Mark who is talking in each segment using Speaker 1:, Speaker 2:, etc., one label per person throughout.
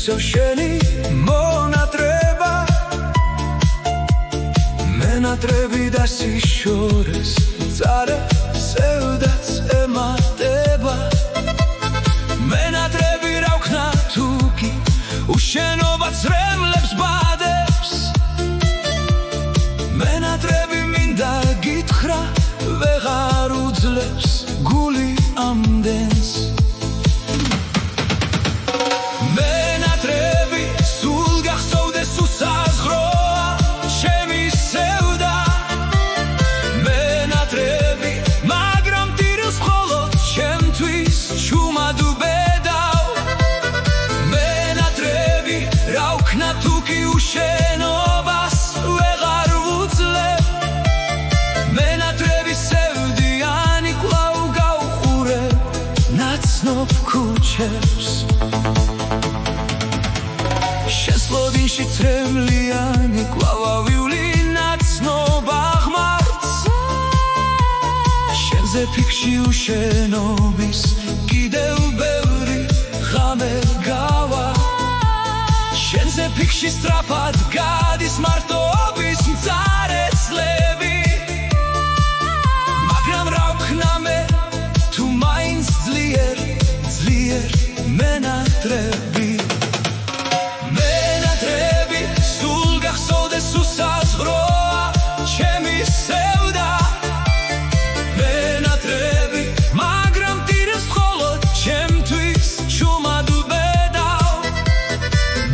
Speaker 1: ისო შენი მონატრება მენატრები და სიშორეს მწარე სევდაც ემატება მენატრები რა ვქნა თუკი უშენობა წრემლებს ბადებს მენატრები მინდა გითხრა ვეღარ უძლებს გული ამდენს მენატრები სულ გახსოვდეს უსაზღროა ჩემი სევდა მენატრები მაგრამ ტირს მხოლოდ ჩემთვის ჩუმად უბედავ მენატრები რა ვქნა თუკი უშენობას ვეღარ ვუძლებ მენატრები სევდიანი კვლავ გავხურებ ნაცნობ ქუჩებს შესლოდინში წრემლიანი კვლავ ავივლი ნაცნობ აღმართს შენზე ფიქში უშენობის კიდევ ბევრი ღამე გავა შენზე ფიქში სწრაფად გადის მარტოობის მწარე წლები მაგრამ რა ვქნა მე თუ მაინც ძლიერ მენატრები უსაზღროა ჩემი სევდა მენატრები მაგრამ ტირს მხოლოდ ჩემთვის ჩუმად უბედავ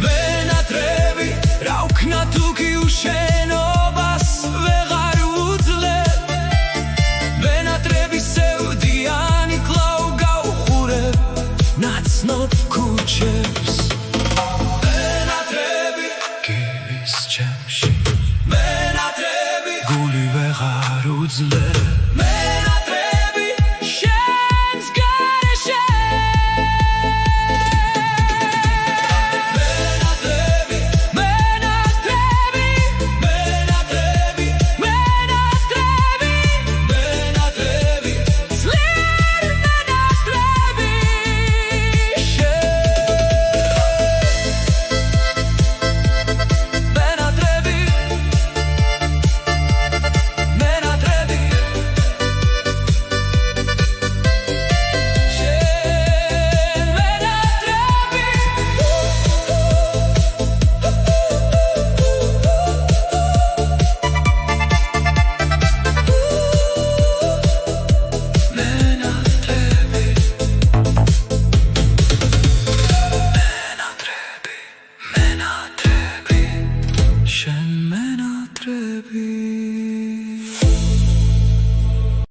Speaker 1: მენატრები რა ვქნა თუკი უშენობას ვეღარ ვუძლებ მენატრები სევდიანი კვლავ გავხურებ ნაცნობ ქუჩებს მენატრები გივის ჩემში გული ვეღარ უძლებ მენატრები შენს გარეშე მენატრები მენატრები მენატრები მენატრები მენატრები ძლიერ მენატრები Mena